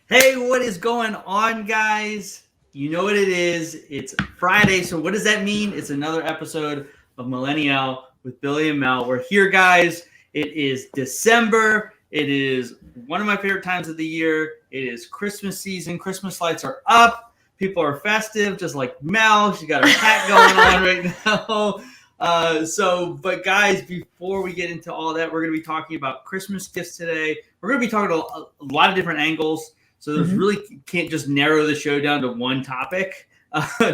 Hey, what is going on, guys? You know what it is. It's Friday. So, what does that mean? It's another episode of Millennial with Billy and Mel. We're here, guys. It is December. It is one of my favorite times of the year. It is Christmas season. Christmas lights are up. People are festive, just like Mel. She got her hat going on right now. But guys, before we get into all that, we're going to be talking about Christmas gifts today. We're going to be talking a lot of different angles. So there's really can't just narrow the show down to one topic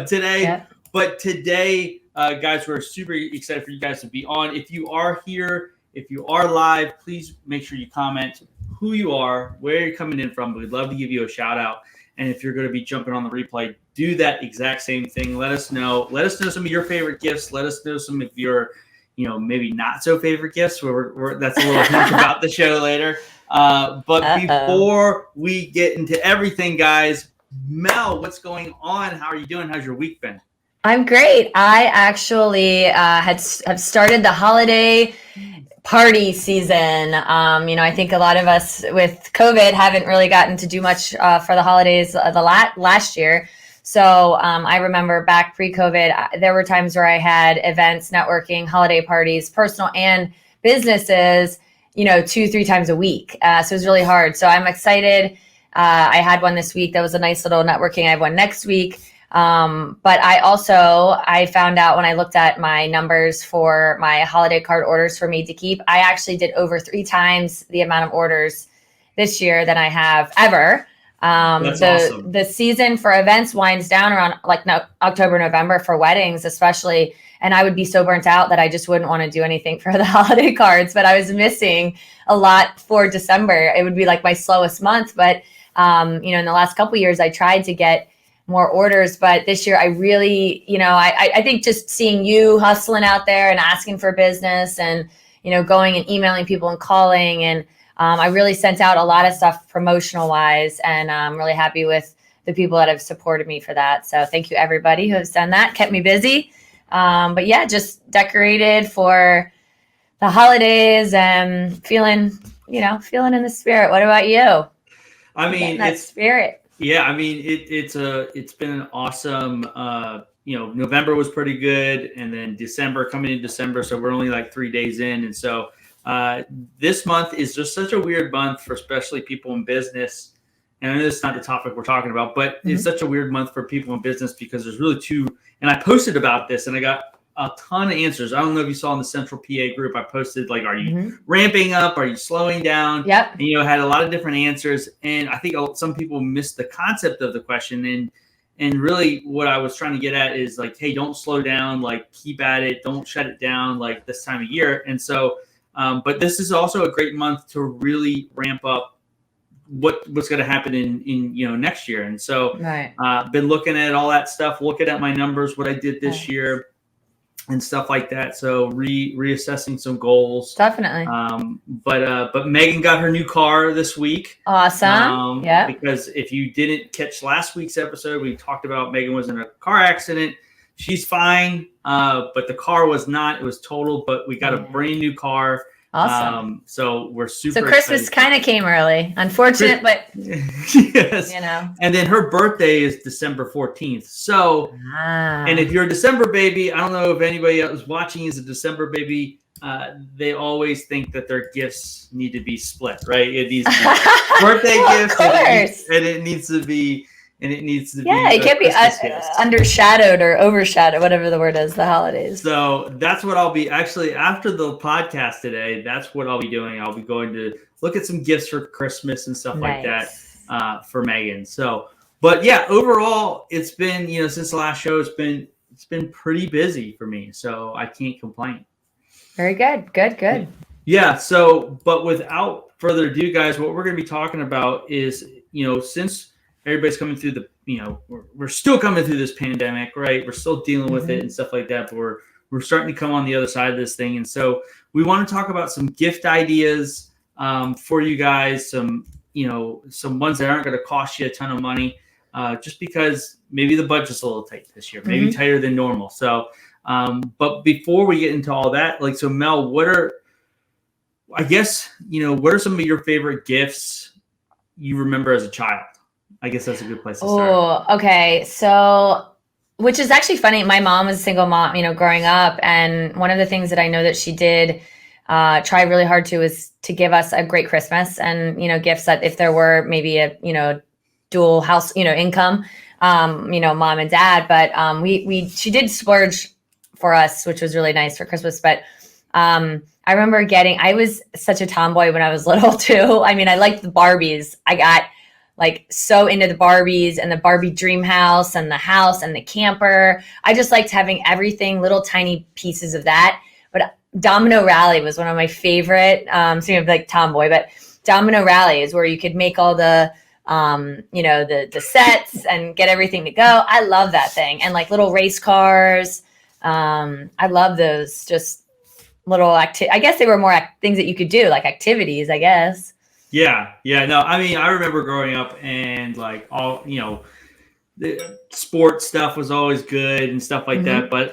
today. Yeah. But today, guys, we're super excited for you guys to be on. If you are here, if you are live, please make sure you comment who you are, where you're coming in from. We'd love to give you a shout out. And if you're going to be jumping on the replay, do that exact same thing. Let us know. Let us know some of your favorite gifts. Let us know some of your, maybe not so favorite gifts. That's a little hint about the show later. But before we get into everything, guys, Mel, what's going on? How are you doing? How's your week been? I'm great. I actually have started the holiday party season. I think a lot of us with COVID haven't really gotten to do much for the holidays last year. So I remember back pre-COVID, there were times where I had events, networking, holiday parties, personal and businesses, 2-3 times a week. So it was really hard. So I'm excited. I had one this week. That was a nice little networking. I have one next week. But I found out when I looked at my numbers for my holiday card orders for Made to Keep, I actually did over 3 times the amount of orders this year than I have ever. That's awesome. The season for events winds down around October, November for weddings, especially. And I would be so burnt out that I just wouldn't want to do anything for the holiday cards, but I was missing a lot for December. It would be like my slowest month. But, in the last couple of years, I tried to get more orders, but this year I really, I think just seeing you hustling out there and asking for business and, going and emailing people and calling. And I really sent out a lot of stuff promotional wise, and I'm really happy with the people that have supported me for that. So thank you everybody who has done that, kept me busy. But yeah, just decorated for the holidays and feeling in the spirit. What about you? I mean, that spirit. Yeah, I mean, it's been an awesome, November was pretty good, and then coming in December, so we're only like 3 days in. And so this month is just such a weird month for especially people in business. And I know this is not the topic we're talking about, but it's such a weird month for people in business because there's really two, and I posted about this and I got a ton of answers. I don't know if you saw in the Central PA group, I posted like, are you ramping up? Are you slowing down? Yep. And, had a lot of different answers. And I think some people missed the concept of the question. And really what I was trying to get at is like, hey, don't slow down, like keep at it. Don't shut it down like this time of year. And so, but this is also a great month to really ramp up what's going to happen in next year. And so been looking at all that stuff, looking at my numbers, what I did this year and stuff like that. So reassessing some goals. Definitely. But Megan got her new car this week. Awesome. Yeah. Because if you didn't catch last week's episode, we talked about Megan was in a car accident. She's fine. But the car was not. It was totaled, but we got a brand new car. Awesome. So we're super. So Christmas kind of came early, unfortunate, but yes. And then her birthday is December 14th. So, and if you're a December baby, I don't know if anybody else watching is a December baby. They always think that their gifts need to be split, right? It needs to be birthday gifts, and it needs to be. Yeah, it can't be undershadowed or overshadowed, whatever the word is, the holidays. So that's what I'll be actually after the podcast today. That's what I'll be doing. I'll be going to look at some gifts for Christmas and stuff like that for Megan. So, but yeah, overall, it's been since the last show, it's been pretty busy for me. So I can't complain. Very good. Good. Yeah. So, but without further ado, guys, what we're going to be talking about is since everybody's coming through we're still coming through this pandemic, right? We're still dealing with it and stuff like that, but we're starting to come on the other side of this thing. And so we want to talk about some gift ideas for you guys, some ones that aren't going to cost you a ton of money, just because maybe the budget's a little tight this year, maybe tighter than normal. So, but before we get into all that, so Mel, what are some of your favorite gifts you remember as a child? I guess that's a good place to start. Oh, okay. So, which is actually funny. My mom was a single mom, growing up. And one of the things that I know that she did try really hard to was to give us a great Christmas and, gifts that if there were maybe a, dual house, income, mom and dad. But she did splurge for us, which was really nice for Christmas. But I remember I was such a tomboy when I was little too. I mean, I liked the Barbies. I got like so into the Barbies and the Barbie dream house and the camper. I just liked having everything, little tiny pieces of that. But Domino Rally was one of my favorite, speaking of like tomboy, but Domino Rally is where you could make all the, the sets and get everything to go. I love that thing. And like little race cars. I love those just little I guess they were more things that you could do, like activities, I guess. Yeah. No, I mean, I remember growing up and like all, the sports stuff was always good and stuff like that. But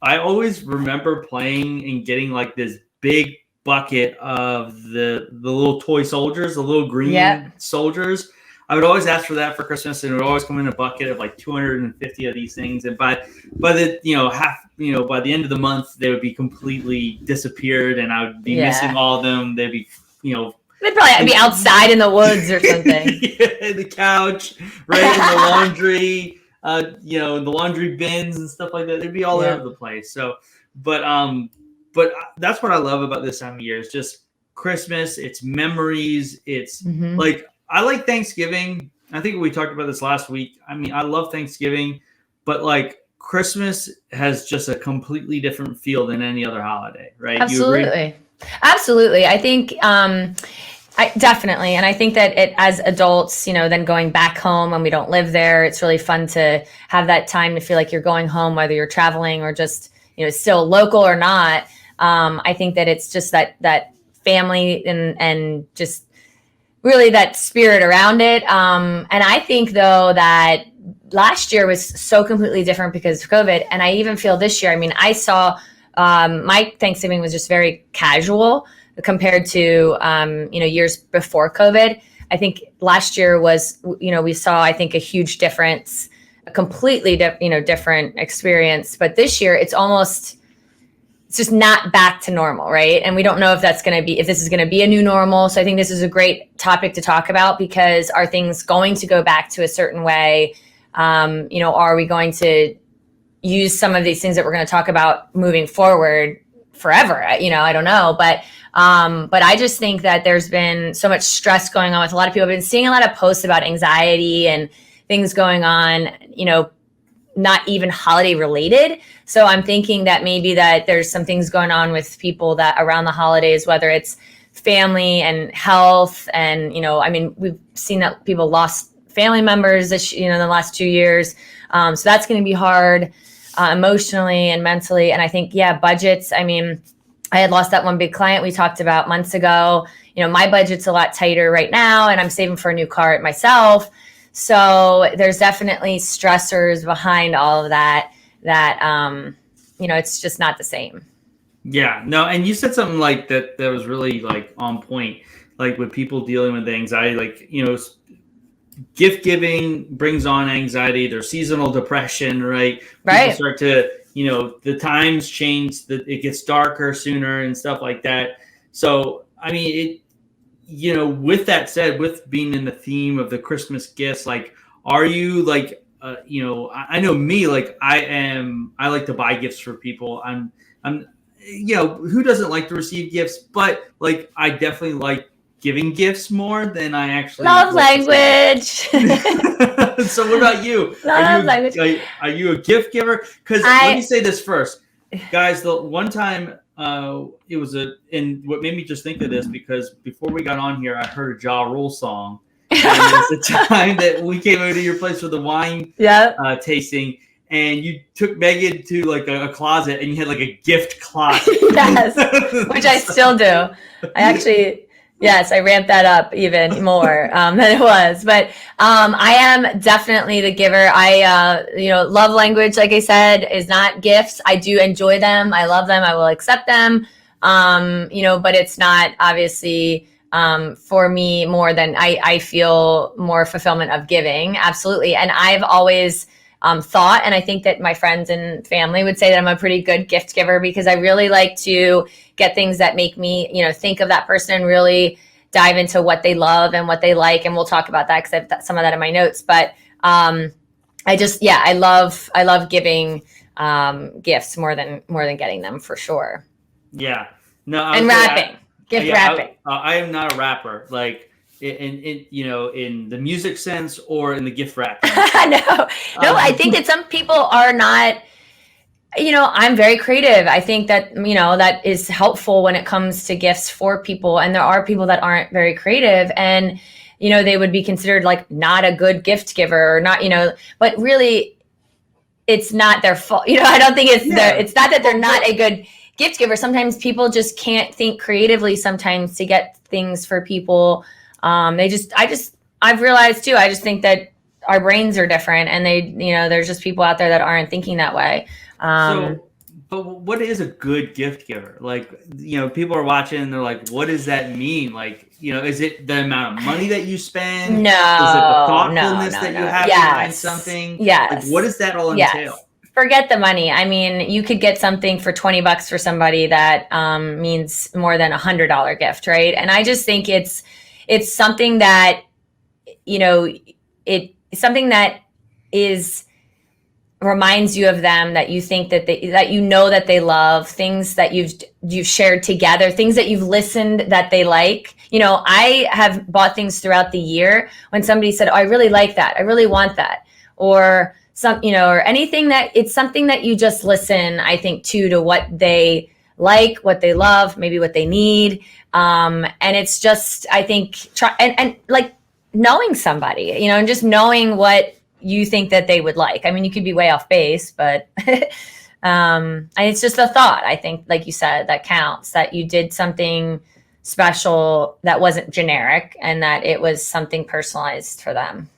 I always remember playing and getting like this big bucket of the little toy soldiers, the little green soldiers. I would always ask for that for Christmas, and it would always come in a bucket of like 250 of these things. And by the by the end of the month, they would be completely disappeared, and I would be missing all of them. They'd be, they'd probably be outside in the woods or something. The couch, right, in the laundry, the laundry bins and stuff like that. They'd be all over the place. So, but that's what I love about this time of year. It's just Christmas. It's memories. It's like, I like Thanksgiving. I think we talked about this last week. I mean, I love Thanksgiving, but like Christmas has just a completely different feel than any other holiday, right? Absolutely. Absolutely. I think, I definitely. And I think that as adults, then going back home when we don't live there, it's really fun to have that time to feel like you're going home, whether you're traveling or just, still local or not. I think that it's just that family and just really that spirit around it. And I think though that last year was so completely different because of COVID. And I even feel this year, I mean, I saw my Thanksgiving was just very casual compared to, years before COVID. I think last year was, we saw, I think, a huge difference, a completely, different experience. But this year it's just not back to normal, right? And we don't know if this is going to be a new normal. So I think this is a great topic to talk about because are things going to go back to a certain way? Are we going to use some of these things that we're going to talk about moving forward forever? I don't know. But I just think that there's been so much stress going on with a lot of people. I've been seeing a lot of posts about anxiety and things going on, not even holiday related. So I'm thinking that maybe that there's some things going on with people that around the holidays, whether it's family and health. And, we've seen that people lost family members in the last 2 years. So that's going to be hard emotionally and mentally. And I think, budgets. I mean, I had lost that one big client we talked about months ago. My budget's a lot tighter right now and I'm saving for a new car myself. So there's definitely stressors behind all of that, it's just not the same. Yeah, no. And you said something like that was really like on point, like with people dealing with anxiety, like, gift giving brings on anxiety. There's seasonal depression, right? People start to, the times change, that it gets darker sooner and stuff like that. So, I mean, with that said, with being in the theme of the Christmas gifts, like, are you like, I know me, like I like to buy gifts for people. I'm, who doesn't like to receive gifts? But like, I definitely like giving gifts more than I actually love language. So what about you? Are you a gift giver? Because let me say this first, guys. The one time it was and what made me just think of this, because before we got on here, I heard a Ja Rule song. And it was the time that we came over to your place for the wine tasting, and you took Megan to like a closet, and you had like a gift closet. Yes, which I still do. I ramped that up even more than it was. But I am definitely the giver. I, love language, like I said, is not gifts. I do enjoy them. I love them. I will accept them. But it's not obviously for me more than I feel more fulfillment of giving. Absolutely. And I've always thought, and I think that my friends and family would say that I'm a pretty good gift giver because I really like to get things that make me, think of that person and really dive into what they love and what they like. And we'll talk about that because I've some of that in my notes. But I love giving gifts more than getting them for sure. Yeah. No. And wrapping. Gift wrapping. I am not a rapper, like in the music sense or in the gift wrapping. No. I think that some people are not. I'm very creative. I think that that is helpful when it comes to gifts for people, and there are people that aren't very creative, and they would be considered like not a good gift giver or not. But really, it's not their fault. I don't think it's it's not that they're not a good gift giver. Sometimes people just can't think creatively sometimes to get things for people. I've realized too, I just think that our brains are different and there's just people out there that aren't thinking that way. But what is a good gift giver? Like, people are watching and they're like, what does that mean? Like, is it the amount of money that you spend? No. Is it the thoughtfulness that you have behind something? Yes. Like, what does that all entail? Forget the money. I mean, you could get something for $20 for somebody that means more than $100 gift, right? And I just think it's something that, it's something that reminds you of them, that you think that that they love, things that you've shared together, things that you've listened that they like. I have bought things throughout the year when somebody said, "Oh, I really like that. I really want that," or or anything that it's something that you just listen, I think, to what they like, what they love, maybe what they need. And it's just, I think, and like knowing somebody, and just knowing what you think that they would like. I mean, you could be way off base, but and it's just a thought, I think, like you said, that counts, that you did something special that wasn't generic and that it was something personalized for them.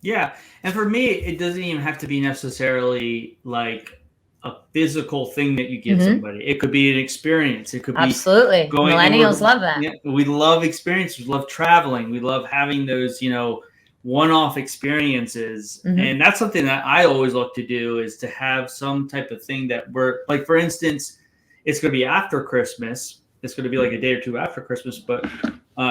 Yeah. And for me, it doesn't even have to be necessarily like a physical thing that you give somebody. It could be an experience. It could be absolutely. Millennials love that. Yeah, we love experiences. We love traveling. We love having those, one-off experiences. And that's something that I always look to do, is to have some type of thing that we're like, for instance, it's going to be after Christmas. It's going to be like a day or two after Christmas, but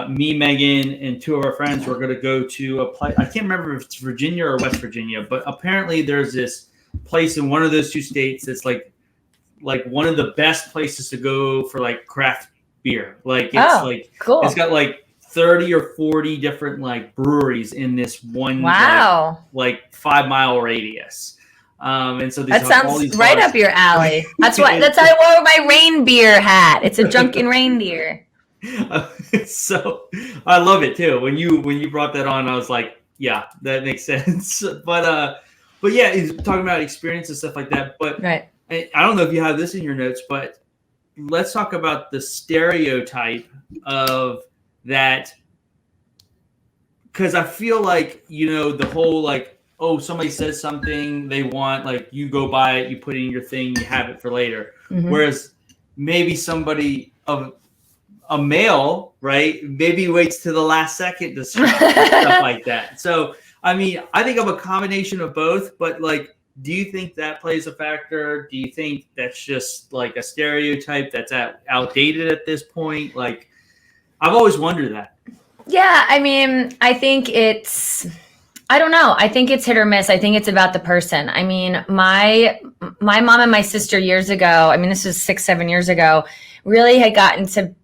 me, Megan, and two of our friends were going to go to a place. I can't remember if it's Virginia or West Virginia, but apparently there's this place in one of those two states that's like one of the best places to go for like craft beer. Like it's cool. It's got like 30 or 40 different like breweries in this one like 5-mile radius. And so that sounds all these right up your alley. That's why I wore my reindeer hat. It's a drunken reindeer. So I love it too. When you brought that on, I was like, yeah, that makes sense. But yeah, he's talking about experience and stuff like that. But right. I don't know if you have this in your notes, but let's talk about the stereotype of that, because I feel like the whole like, oh, somebody says something they want, like you go buy it, you put it in your thing, you have it for later. Whereas maybe somebody of a male, right, maybe waits to the last second to stuff like that. So, I mean, I think I'm a combination of both, but like, do you think that plays a factor? Do you think that's just like a stereotype that's outdated at this point? Like, I've always wondered that. Yeah, I mean, I think I don't know. I think it's hit or miss. I think it's about the person. I mean, my mom and my sister years ago, I mean, this was 6-7 years ago, really had gotten to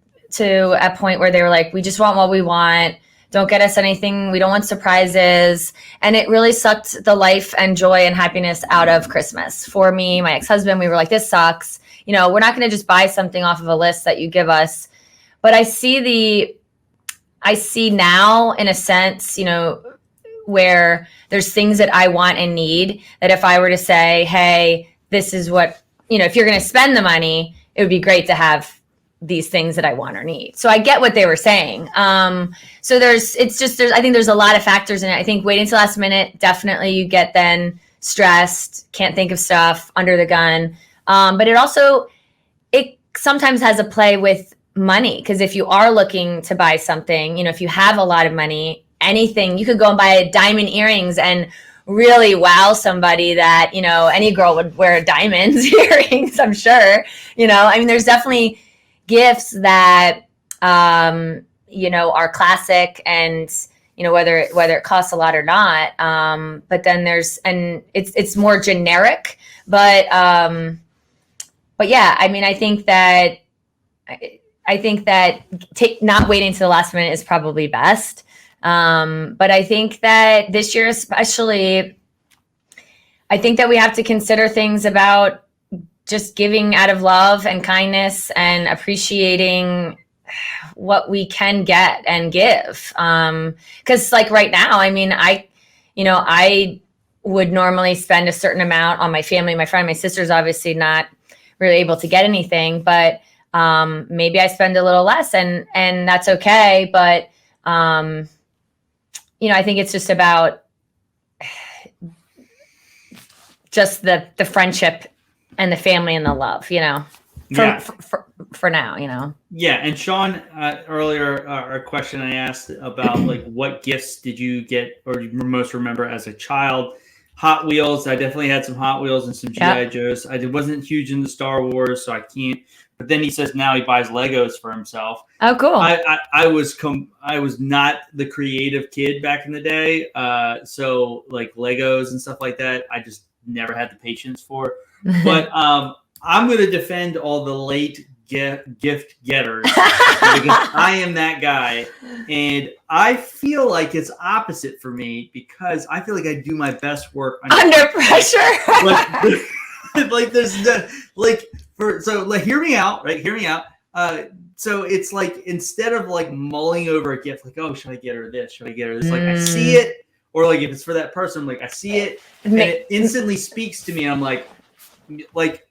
a point where they were like, we just want what we want. Don't get us anything. We don't want surprises. And it really sucked the life and joy and happiness out of Christmas. For me, my ex-husband, we were like, this sucks. We're not going to just buy something off of a list that you give us. But I see now, in a sense, where there's things that I want and need, that if I were to say, hey, this is what, if you're going to spend the money, it would be great to have these things that I want or need. So I get what they were saying. So I think there's a lot of factors in it. I think waiting till last minute, definitely you get then stressed, can't think of stuff, under the gun. But it sometimes has a play with money. Because if you are looking to buy something, if you have a lot of money, anything, you could go and buy diamond earrings and really wow somebody that, any girl would wear diamonds earrings, I'm sure. There's definitely gifts that, are classic and, whether it costs a lot or not. But then it's more generic, but yeah, I think that not waiting to the last minute is probably best. But I think that this year especially, I think that we have to consider things about just giving out of love and kindness and appreciating what we can get and give. Because like right now, I would normally spend a certain amount on my family, my friend, my sister's obviously not really able to get anything, but maybe I spend a little less and that's okay. But, I think it's just about just the friendship and the family and the love, for now, Yeah. And Sean, earlier, a question I asked about like what gifts did you get or you most remember as a child? Hot Wheels. I definitely had some Hot Wheels and some G.I. Joes. I wasn't huge into Star Wars, so I can't. But then he says now he buys Legos for himself. Oh, cool. I was not the creative kid back in the day. So like Legos and stuff like that, I just never had the patience for. But I'm going to defend all the late gift getters because I am that guy. And I feel like it's opposite for me because I feel like I do my best work under pressure. Hear me out, right? Hear me out. So it's like instead of like mulling over a gift, like, oh, should I get her this? Should I get her this? Like I see it, or like if it's for that person, I'm like I see it, and it instantly speaks to me. And I'm like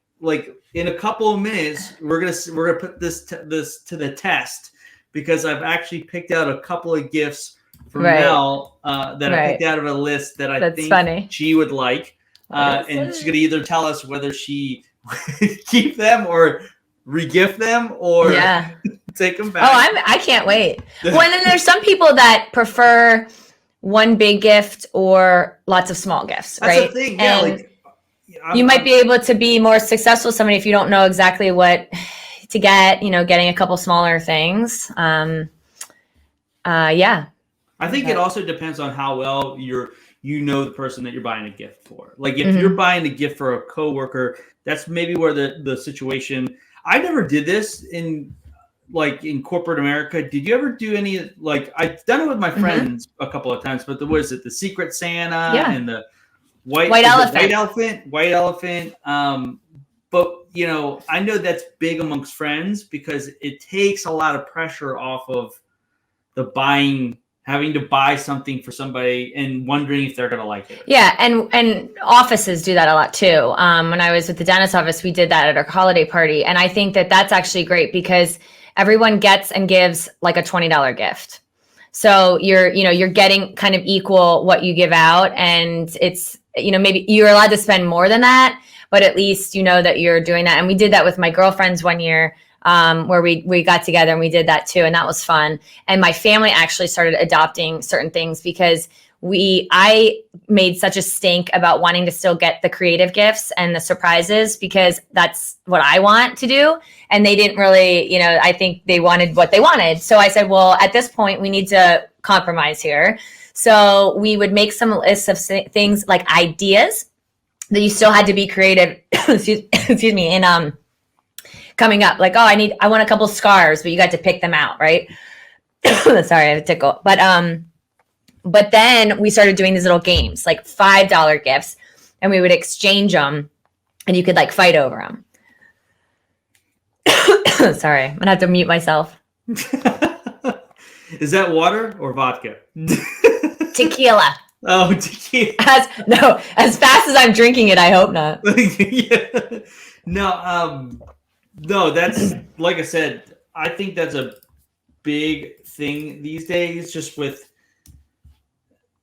in a couple of minutes, we're gonna put this to the test because I've actually picked out a couple of gifts from Mel that I picked out of a list that I think she would like, and she's gonna either tell us whether she keep them or regift them or take them back. Oh, I can't wait. Well, and then there's some people that prefer one big gift or lots of small gifts, right? That's the thing. Yeah, and you might be able to be more successful with somebody if you don't know exactly what to get, getting a couple smaller things. Yeah. I think it also depends on how well the person that you're buying a gift for. Like if you're buying a gift for a coworker, that's maybe where the situation. I never did this in corporate America. Did you ever do any I've done it with my friends a couple of times, but the Secret Santa and the white elephant. But I know that's big amongst friends because it takes a lot of pressure off of the having to buy something for somebody and wondering if they're going to like it. Yeah. And offices do that a lot too. When I was with the dentist office, we did that at our holiday party. And I think that that's actually great because everyone gets and gives like a $20 gift. So you're getting kind of equal what you give out. And it's, maybe you're allowed to spend more than that, but at least you know that you're doing that. And we did that with my girlfriends one year. Where we got together and we did that too. And that was fun. And my family actually started adopting certain things because I made such a stink about wanting to still get the creative gifts and the surprises because that's what I want to do. And they didn't really, I think they wanted what they wanted. So I said, well, at this point we need to compromise here. So we would make some lists of things like ideas that you still had to be creative, excuse me, in, coming up, like, I want a couple scarves, but you got to pick them out, right? Sorry, I have a tickle. But then we started doing these little games, like $5 gifts, and we would exchange them, and you could like fight over them. Sorry, I'm gonna have to mute myself. Is that water or vodka? Tequila. Oh, tequila. As fast as I'm drinking it, I hope not. Yeah. No, that's like I said, I think that's a big thing these days, just with,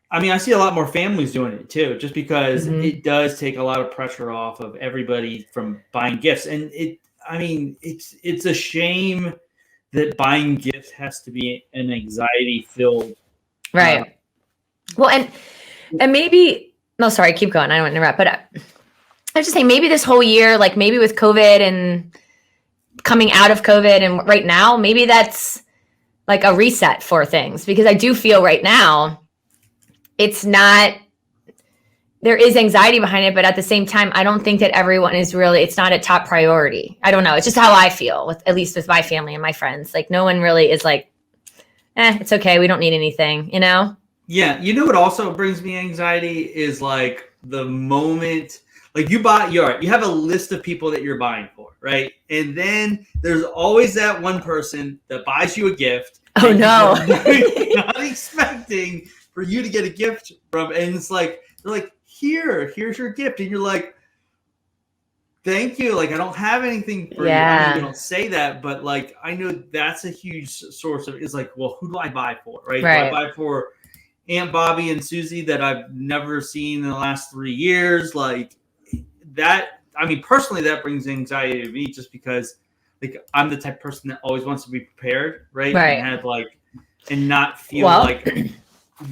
I see a lot more families doing it too, just because it does take a lot of pressure off of everybody from buying gifts. And it's a shame that buying gifts has to be an anxiety filled. Right. Well, and maybe, no, sorry, keep going. I don't want to interrupt, but I was just saying maybe this whole year, like maybe with COVID and coming out of COVID and right now, maybe that's like a reset for things, because I do feel right now it's not, there is anxiety behind it, but at the same time, I don't think that everyone is really, it's not a top priority. I don't know. It's just how I feel with, at least with my family and my friends. Like no one really is like, it's okay. We don't need anything, you know? Yeah. You know what also brings me anxiety is like the moment, like you have a list of people that you're buying for, right? And then there's always that one person that buys you a gift. Oh no. Not expecting for you to get a gift from, and it's like, they're like, here's your gift. And you're like, thank you. Like, I don't have anything for you. I mean, you don't say that, but like, I know that's a huge source of, it's like, well, who do I buy for, right? Do I buy for Aunt Bobby and Susie that I've never seen in the last 3 years? Like that, I mean, personally, that brings anxiety to me just because like I'm the type of person that always wants to be prepared, right? And have like, and not feel like,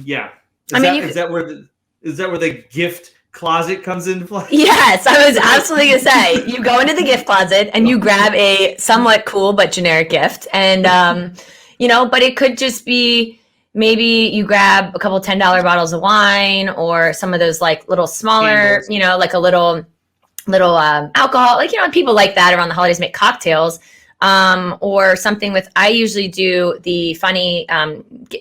yeah. Is that where the gift closet comes into play? Yes, I was absolutely gonna say, you go into the gift closet and you grab a somewhat cool but generic gift, and you know, but it could just be maybe you grab a couple $10 bottles of wine or some of those like little smaller, candles. You know, like a little alcohol, like, you know, people like that around the holidays make cocktails, or something with, I usually do the funny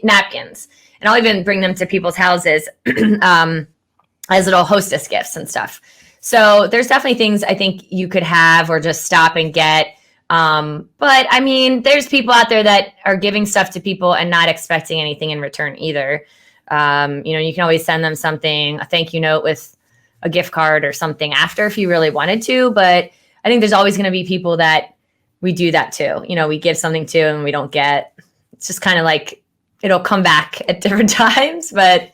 napkins, and I'll even bring them to people's houses as little hostess gifts and stuff. So there's definitely things I think you could have or just stop and get. But I mean, there's people out there that are giving stuff to people and not expecting anything in return either. You know, you can always send them something, a thank you note with a gift card or something after if you really wanted to. But I think there's always going to be people that we do that to. You know, we give something to and we don't get. It's just kind of like it'll come back at different times. But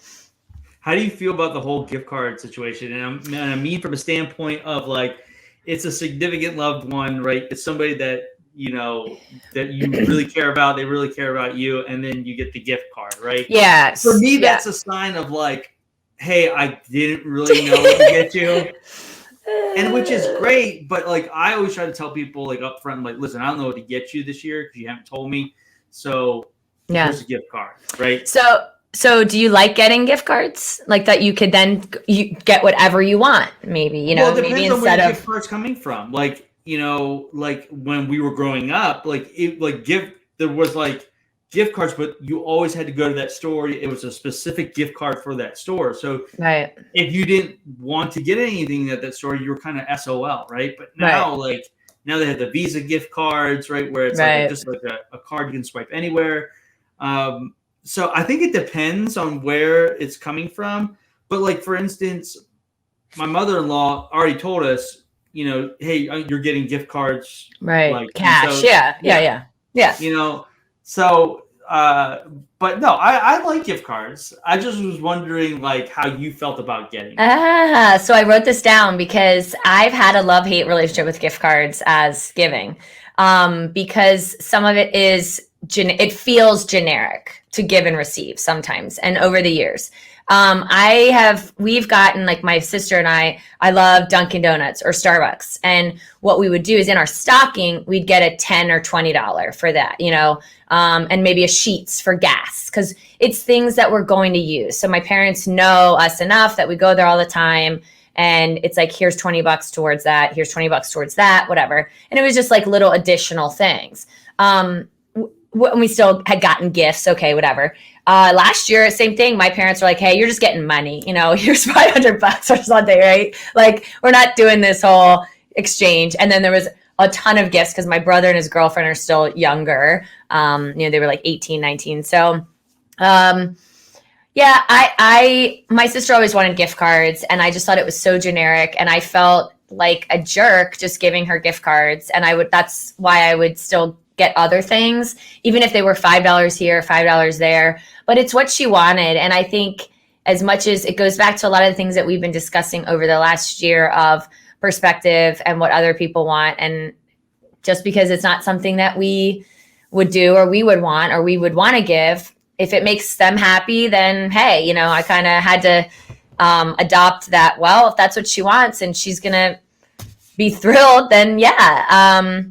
how do you feel about the whole gift card situation? And I mean from a standpoint of like, it's a significant loved one, right? It's somebody that, you know, that you really care about. They really care about you. And then you get the gift card, right? Yeah. For me, that's a sign of like, hey, I didn't really know what to get you. And which is great. But like, I always try to tell people like up front, like, listen, I don't know what to get you this year because you haven't told me. So here's a gift card, right? So do you like getting gift cards like that? You could then you get whatever you want, maybe, you know, well, it depends maybe on instead where of gift cards coming from. Like, you know, like when we were growing up, like there was like gift cards, but you always had to go to that store. It was a specific gift card for that store. So if you didn't want to get anything at that store, you were kind of SOL, right? But now, like now they have the Visa gift cards, right? Where it's like just like a card you can swipe anywhere. So I think it depends on where it's coming from. But like, for instance, my mother-in-law already told us, you know, hey, you're getting gift cards. Right. Like cash. So, yeah. You know, so, but no, I like gift cards. I just was wondering like how you felt about getting them. So I wrote this down because I've had a love-hate relationship with gift cards as giving, because some of it is, it feels generic to give and receive sometimes. And over the years, we've gotten, like my sister and I love Dunkin' Donuts or Starbucks. And what we would do is in our stocking, we'd get a $10 or $20 for that, you know, and maybe a sheets for gas, because it's things that we're going to use. So my parents know us enough that we go there all the time. And it's like, here's $20 towards that. Here's $20 towards that, whatever. And it was just like little additional things. When we still had gotten gifts, okay, whatever. Last year, same thing. My parents were like, hey, you're just getting money. You know, here's $500 or something, right? Like, we're not doing this whole exchange. And then there was a ton of gifts because my brother and his girlfriend are still younger. You know, they were like 18, 19. So, my sister always wanted gift cards, and I just thought it was so generic. And I felt like a jerk just giving her gift cards. And that's why I would still get other things, even if they were $5 here, $5 there, but it's what she wanted. And I think as much as it goes back to a lot of the things that we've been discussing over the last year of perspective and what other people want. And just because it's not something that we would do, or we would want, or we would want to give. If it makes them happy, then hey, you know, I kind of had to adopt that. Well, if that's what she wants and she's going to be thrilled, then yeah.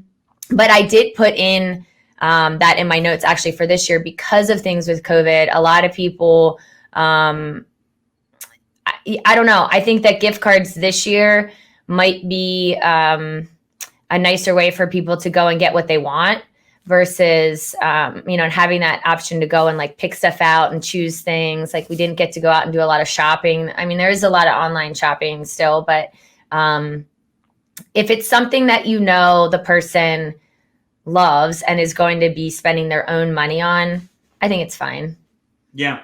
But I did put in that in my notes actually for this year because of things with COVID. A lot of people, I don't know. I think that gift cards this year might be a nicer way for people to go and get what they want versus, you know, having that option to go and like pick stuff out and choose things. Like we didn't get to go out and do a lot of shopping. I mean, there is a lot of online shopping still, but if it's something that you know the person loves and is going to be spending their own money on, I think it's fine. Yeah.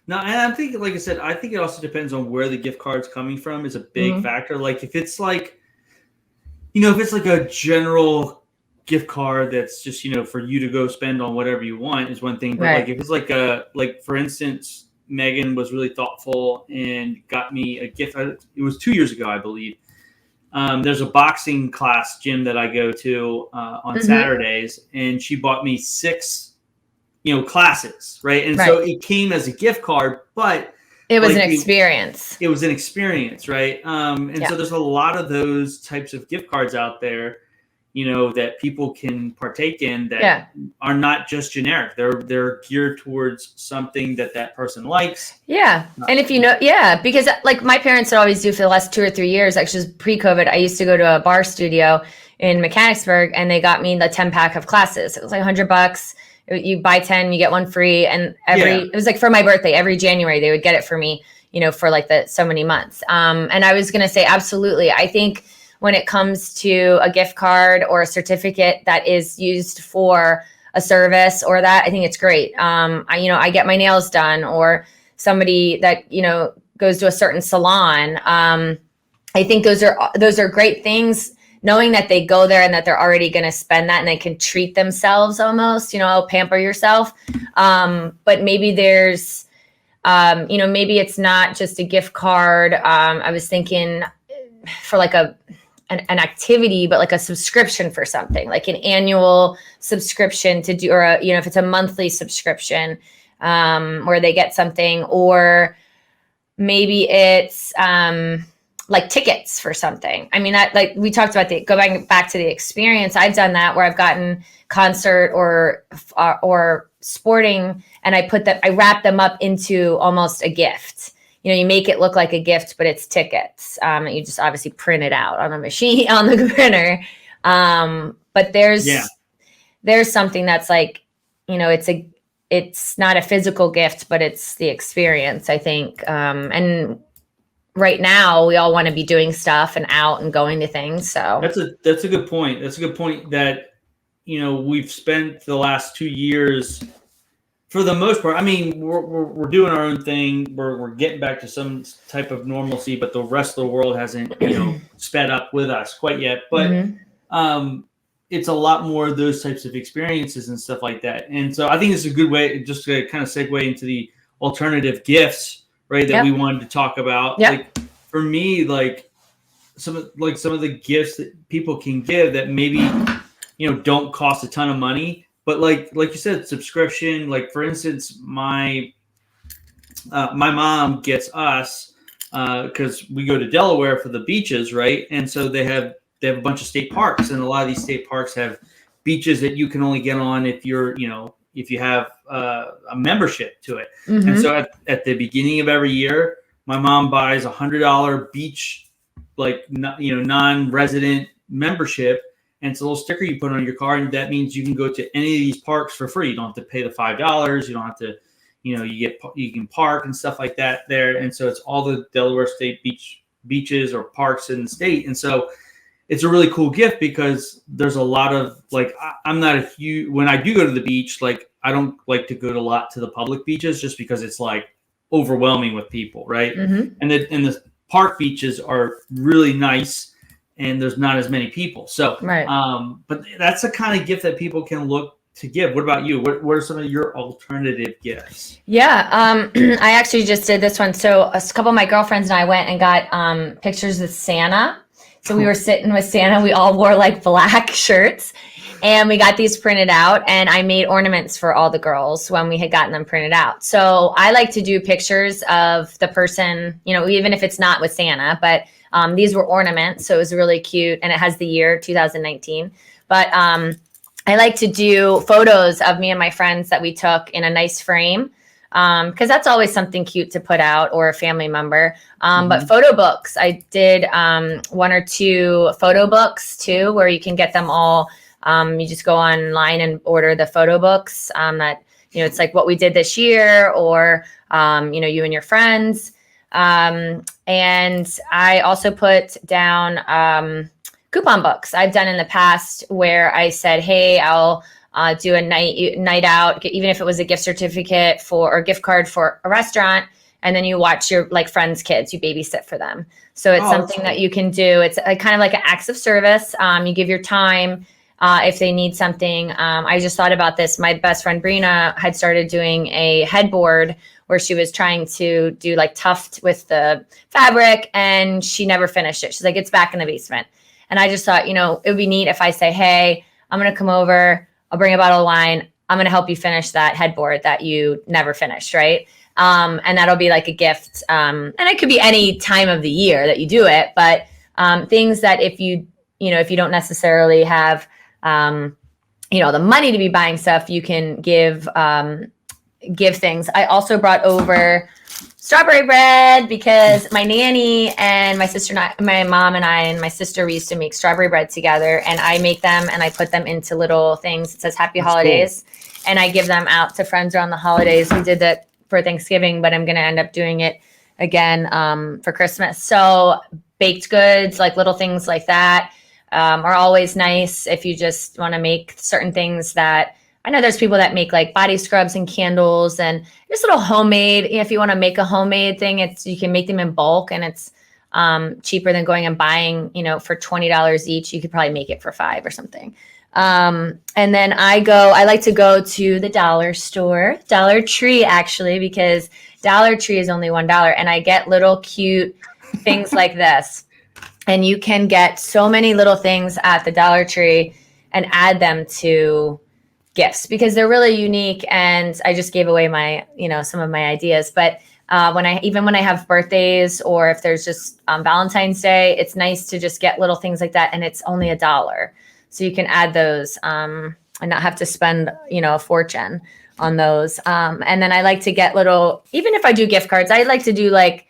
No, and I think, like I said, I think it also depends on where the gift card's coming from is a big factor. Like if it's like, you know, if it's like a general gift card that's just, you know, for you to go spend on whatever you want is one thing. But like if it's like like for instance, Megan was really thoughtful and got me a gift. It was 2 years ago, I believe. There's a boxing class gym that I go to on Saturdays, and she bought me 6, you know, classes, right? And so it came as a gift card, but it was like an experience. It was an experience, right? And so there's a lot of those types of gift cards out there, you know, that people can partake in that are not just generic. They're geared towards something that person likes. Yeah. And if you know, because like my parents would always do for the last 2 or 3 years, actually pre-COVID, I used to go to a bar studio in Mechanicsburg and they got me the 10-pack of classes. It was like $100. You buy 10, you get one free. And it was like for my birthday, every January, they would get it for me, you know, for like so many months. And I was going to say, absolutely. I think when it comes to a gift card or a certificate that is used for a service or that, I think it's great. I get my nails done, or somebody that, you know, goes to a certain salon. I think those are great things, knowing that they go there and that they're already going to spend that and they can treat themselves almost, you know, pamper yourself. But maybe there's, you know, maybe it's not just a gift card. I was thinking for like an activity, but like a subscription for something, like an annual subscription to do, or you know, if it's a monthly subscription, where they get something, or maybe it's like tickets for something. I mean, that, like we talked about, going back to the experience. I've done that where I've gotten concert or sporting, and I wrap them up into almost a gift. You know, you make it look like a gift, but it's tickets. You just obviously print it out on a machine, on the printer. But there's something that's like, you know, it's not a physical gift, but it's the experience, I think. And right now we all want to be doing stuff and out and going to things. So that's a good point. That's a good point that, you know, we've spent the last 2 years, for the most part, I mean, we're doing our own thing. We're getting back to some type of normalcy, but the rest of the world hasn't, you know, sped up with us quite yet. But it's a lot more of those types of experiences and stuff like that. And so I think it's a good way just to kind of segue into the alternative gifts, right? That we wanted to talk about. Like for me, like some of the gifts that people can give that maybe, you know, don't cost a ton of money. But like you said, subscription. Like for instance, my mom gets us because we go to Delaware for the beaches, right? And so they have a bunch of state parks, and a lot of these state parks have beaches that you can only get on if you have a membership to it. And so at the beginning of every year, my mom buys $100 beach, like, you know, non-resident membership. And it's a little sticker you put on your car, and that means you can go to any of these parks for free. You don't have to pay the $5. You don't have to, you know, you can park and stuff like that there. And so it's all the Delaware State beaches or parks in the state. And so it's a really cool gift because there's a lot of, like, I'm not a huge, when I do go to the beach, like, I don't like to go a lot to the public beaches just because it's like overwhelming with people, right? And the park beaches are really nice, and there's not as many people. So, but that's the kind of gift that people can look to give. What about you? What are some of your alternative gifts? Yeah, I actually just did this one. So a couple of my girlfriends and I went and got pictures with Santa. So we were sitting with Santa. We all wore like black shirts and we got these printed out, and I made ornaments for all the girls when we had gotten them printed out. So I like to do pictures of the person, you know, even if it's not with Santa, but these were ornaments. So it was really cute, and it has the year 2019. But I like to do photos of me and my friends that we took in a nice frame, because that's always something cute to put out, or a family member. But photo books, I did 1 or 2 photo books too, where you can get them all. You just go online and order the photo books that, you know, it's like what we did this year, or, you know, you and your friends. And I also put down coupon books I've done in the past, where I said, hey, I'll do a night out, even if it was a gift certificate for, or gift card for a restaurant. And then you watch your like friends' kids, you babysit for them. So it's something that you can do. It's kind of like an acts of service. You give your time if they need something. I just thought about this. My best friend Brina had started doing a headboard where she was trying to do like tuft with the fabric, and she never finished it. She's like, it's back in the basement. And I just thought, you know, it would be neat if I say, hey, I'm going to come over, I'll bring a bottle of wine, I'm going to help you finish that headboard that you never finished, right? And that'll be like a gift. And it could be any time of the year that you do it, but things that if you don't necessarily have, you know, the money to be buying stuff, you can give things. I also brought over strawberry bread, because my nanny and my sister, my mom and I and my sister, we used to make strawberry bread together, and I make them and I put them into little things. It says Happy Holidays, cool. And I give them out to friends around the holidays. We did that for Thanksgiving, but I'm going to end up doing it again for Christmas. So baked goods, like little things like that, are always nice if you just want to make certain things. That I know there's people that make like body scrubs and candles and just little homemade. If you want to make a homemade thing, you can make them in bulk, and it's cheaper than going and buying, you know, for $20 each. You could probably make it for $5 or something. And then I like to go to the dollar store, Dollar Tree actually, because Dollar Tree is only $1, and I get little cute things like this. And you can get so many little things at the Dollar Tree and add them to gifts, because they're really unique. And I just gave away my, you know, some of my ideas, but when I have birthdays, or if there's just Valentine's Day, it's nice to just get little things like that. And it's only $1. So you can add those and not have to spend, you know, a fortune on those. And then I like to get little, even if I do gift cards, I like to do like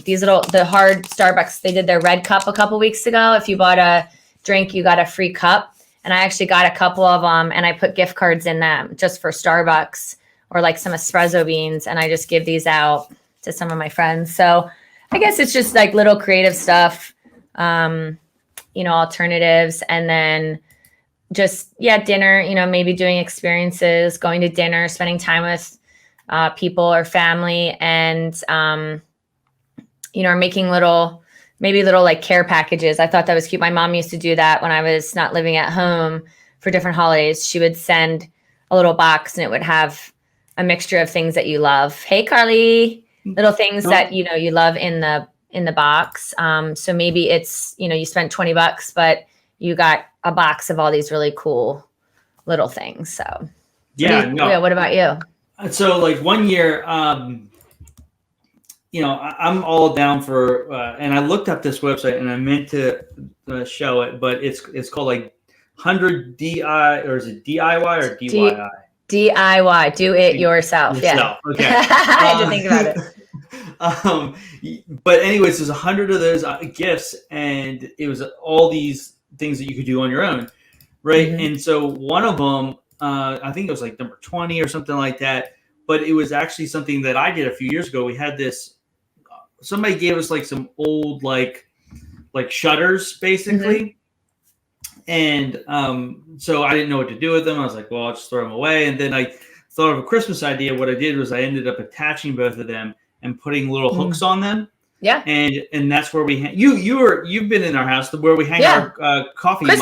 these the hard Starbucks. They did their red cup a couple weeks ago. If you bought a drink, you got a free cup. And I actually got a couple of them, and I put gift cards in them just for Starbucks, or like some espresso beans. And I just give these out to some of my friends. So I guess it's just like little creative stuff, you know, alternatives. And then just, dinner, you know, maybe doing experiences, going to dinner, spending time with people or family, and, you know, or making little like care packages. I thought that was cute. My mom used to do that when I was not living at home for different holidays. She would send a little box, and it would have a mixture of things that you love. Hey, Carly, little things that, you know, you love in the box. So maybe it's, you know, you spent $20, but you got a box of all these really cool little things. So what about you? So like one year, you know, I'm all down for, and I looked up this website, and I meant to show it, but it's called like 100 DI, or is it DIY or DIY? DIY, do it yourself. Yeah. Okay. I had to think about it. But anyways, there's 100 of those gifts, and it was all these things that you could do on your own, right? Mm-hmm. And so one of them, I think it was like number 20 or something like that, but it was actually something that I did a few years ago. We had this, somebody gave us like some old like shutters basically. Mm-hmm. And so I didn't know what to do with them. I was like, well, I'll just throw them away. And then I thought of a Christmas idea. What I did was I ended up attaching both of them and putting little hooks on them. Yeah. And that's where we you've been in our house where we hang our coffee mugs.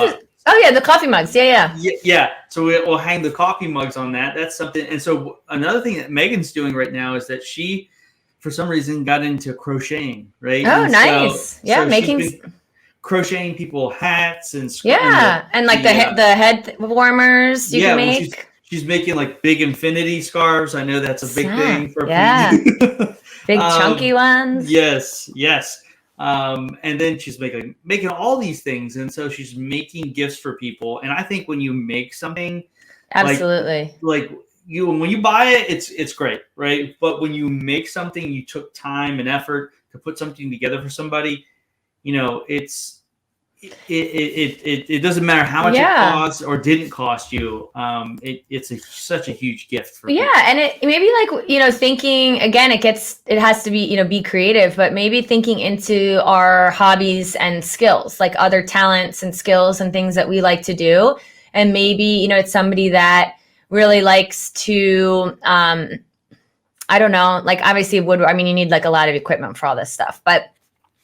Oh yeah, the coffee mugs. Yeah. So we'll hang the coffee mugs on that. That's something. And so another thing that Megan's doing right now is that she, for some reason, got into crocheting. Right. Oh, nice. So making crocheting people hats and and like the head warmers you can make. Well, she's making like big infinity scarves. I know that's a big thing for people. Big chunky ones. Yes. And then she's making all these things, and so she's making gifts for people. And I think when you make something, absolutely, like when you buy it, it's great, right? But when you make something, you took time and effort to put something together for somebody. It doesn't matter how much it costs or didn't cost you. It's such a huge gift for people. And it maybe like thinking again, it has to be be creative, but maybe thinking into our hobbies and skills, like other talents and skills and things that we like to do, and maybe it's somebody that really likes to I don't know, like obviously woodwork. I mean, you need like a lot of equipment for all this stuff, but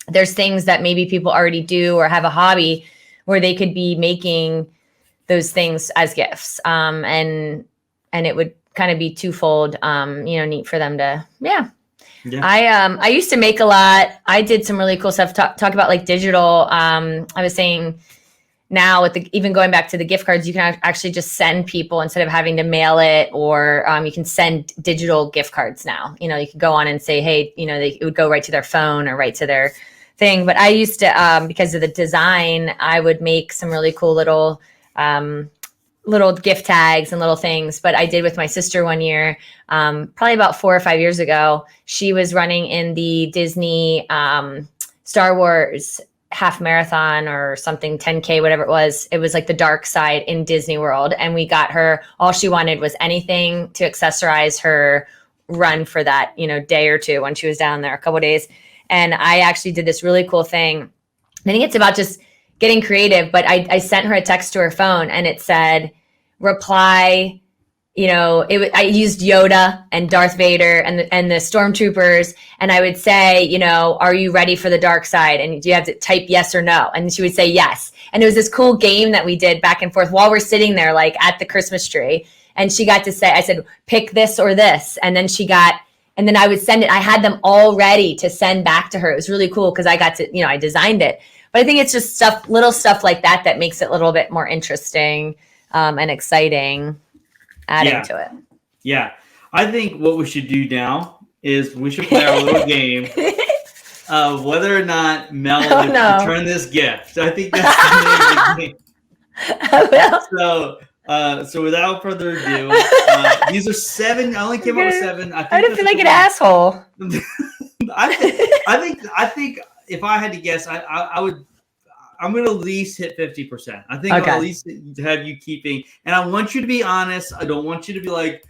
there's things that maybe people already do or have a hobby where they could be making those things as gifts. And it would kind of be twofold, neat for them to, I used to make a lot. I did some really cool stuff. Talk about like digital. I was saying now with even going back to the gift cards, you can actually just send people instead of having to mail it, or you can send digital gift cards now. You can go on and say, hey, it would go right to their phone or right to their thing. But I used to, because of the design, I would make some really cool little gift tags and little things. But I did with my sister one year, probably about 4 or 5 years ago. She was running in the Disney Star Wars half marathon or something, 10K, whatever it was. It was like the dark side in Disney World. And we got her, all she wanted was anything to accessorize her run for that, day or two when she was down there, a couple of days. And I actually did this really cool thing. I think it's about just getting creative, but I sent her a text to her phone and it said, reply, I used Yoda and Darth Vader and the stormtroopers. And I would say, are you ready for the dark side? And do you have to type yes or no? And she would say yes. And it was this cool game that we did back and forth while we're sitting there, like at the Christmas tree. And she got to say, I said, pick this or this. And then and then I would send it. I had them all ready to send back to her. It was really cool because I got to, I designed it. But I think it's just little stuff like that makes it a little bit more interesting and exciting, adding to it. Yeah. I think what we should do now is we should play our little game of whether or not Mel would return this gift. I think that's the name of the game. So without further ado, these are 7. I only came up with 7. I don't feel like an asshole. I think if I had to guess, I would. I'm going to at least hit 50%. I think I'll at least have you keeping. And I want you to be honest. I don't want you to be like,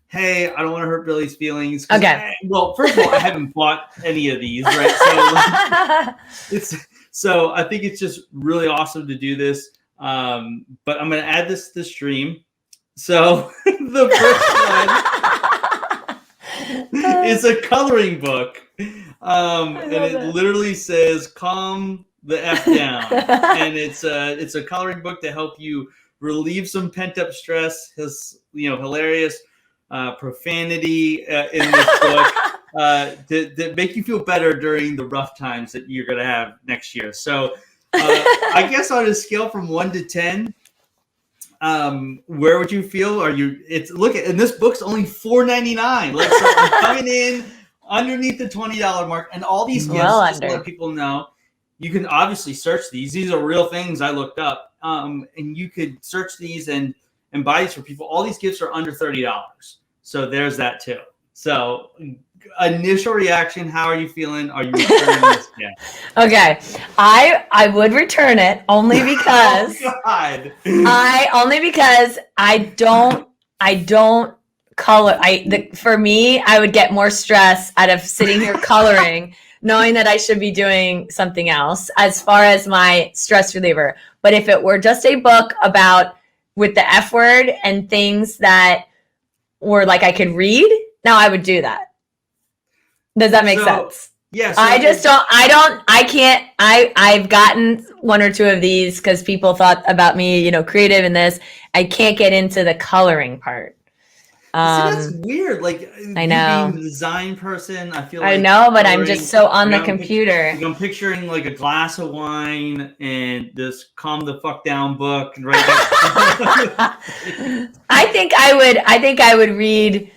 hey, I don't want to hurt Billy's feelings. Okay. Well, first of all, I haven't bought any of these, right? So I think it's just really awesome to do this. But I'm going to add this to the stream. So the first one is a coloring book. And it literally says, calm the F down. And it's a coloring book to help you relieve some pent up stress. His, hilarious profanity in this book to make you feel better during the rough times that you're going to have next year. So I guess on a scale from 1 to 10, where would you feel? And this book's only $4.99. Like, so I'm coming in underneath the $20 mark, and all these gifts, just to let people know, you can obviously search these. These are real things I looked up, and you could search these and buy these for people. All these gifts are under $30, so there's that too. So, initial reaction: how are you feeling? Are you returning this gift? Okay, I would return it only because only because I don't color. For me, I would get more stress out of sitting here coloring, knowing that I should be doing something else as far as my stress reliever. But if it were just a book about with the F word and things that were like I could read, now I would do that. Does that make sense? Yes. I've gotten 1 or 2 of these because people thought about me, creative in this. I can't get into the coloring part. that's weird. Like I know. You being the design person, I feel I like know, but I'm just so on the computer. I'm picturing like a glass of wine and this "Calm the Fuck Down" book, right? I think I would read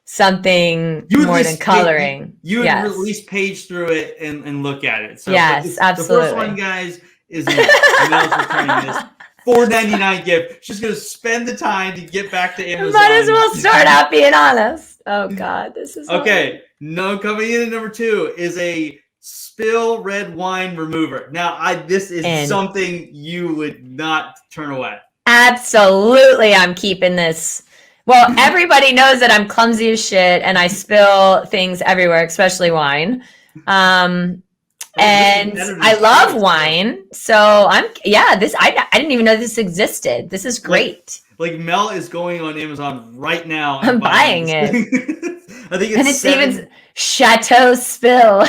something more than coloring. You would at least page through it and look at it. So yes, absolutely. The first one, guys, is Mel's returning this $4.99 gift. She's gonna spend the time to get back to Amazon. Might as well start out being honest. Oh God, this is okay. hard. No, coming in at number 2 is a spill red wine remover. Now, this is something you would not turn away. Absolutely, I'm keeping this. Well, everybody knows that I'm clumsy as shit and I spill things everywhere, especially wine. And I love wine. So I didn't even know this existed. This is great. Like Mel is going on Amazon right now. I'm buying it. I think it's even Chateau Spill.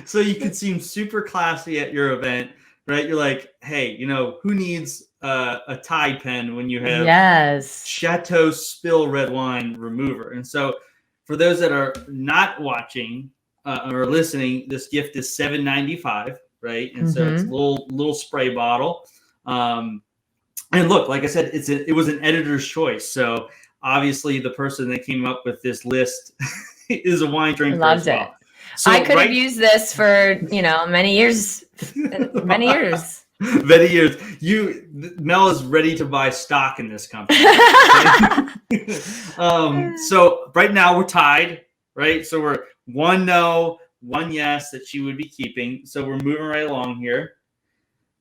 So you could seem super classy at your event, right? You're like, hey, who needs a tie pen when you have Chateau Spill red wine remover? And so for those that are not watching or listening, this gift is $7.95, right? And so it's a little spray bottle. And look, like I said, it was an editor's choice. So obviously the person that came up with this list is a wine drinker. Loved it. So, I could have used this for, many years. Many years. Many years. Mel is ready to buy stock in this company. So right now we're tied, right? So we're 1 no, 1 yes that she would be keeping. So we're moving right along here.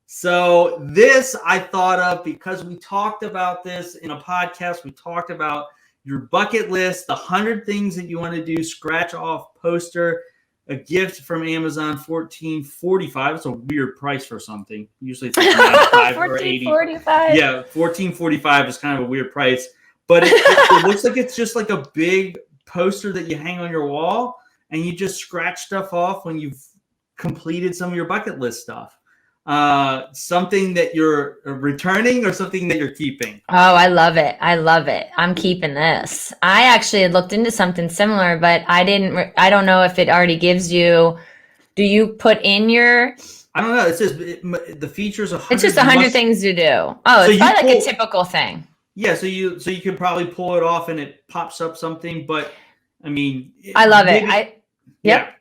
So this I thought of because we talked about this in a podcast. We talked about your bucket list, the 100 things that you want to do, scratch off poster, a gift from Amazon, $14.45. It's a weird price for something. Usually it's like 95 or 80. $14.45. Yeah, $14.45 is kind of a weird price. But it looks like it's just like a big poster that you hang on your wall and you just scratch stuff off when you've completed some of your bucket list stuff. Something that you're returning or something that you're keeping? Oh, I love it. I'm keeping this. I actually had looked into something similar, but I don't know if it already gives you, do you put in your, I don't know. It says the features 100. It's just 100 things to do. Oh, it's probably like a typical thing. Yeah. So you could probably pull it off and it pops up something, but I mean, I love it. Yeah.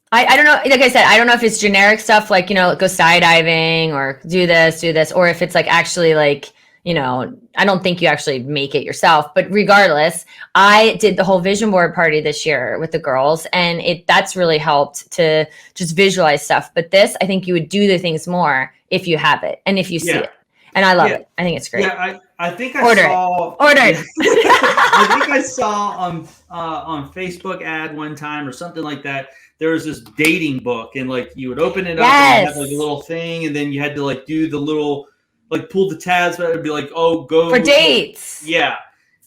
I don't know. Like I said, I don't know if it's generic stuff like, go skydiving or do this, or if it's like actually like, I don't think you actually make it yourself, but regardless, I did the whole vision board party this year with the girls and that's really helped to just visualize stuff. But this, I think you would do the things more if you have it and if you see it. And I love it. I think it's great. Yeah, I think I Order it. I think I saw on Facebook ad one time or something like that. There was this dating book, and like you would open it up and you had like a little thing, and then you had to like do the little like pull the tabs, but it'd be like, oh, go for dates. Yeah,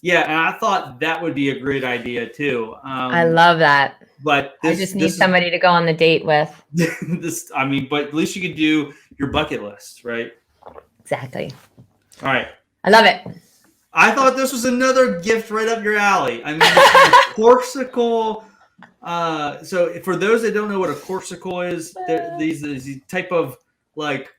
and I thought that would be a great idea too. I love that. But I just need somebody to go on the date with. But at least you could do your bucket list, right? Exactly. All right. I love it. I thought this was another gift right up your alley. I mean, Corksicle. So for those that don't know what a Corksicle is, these type of like,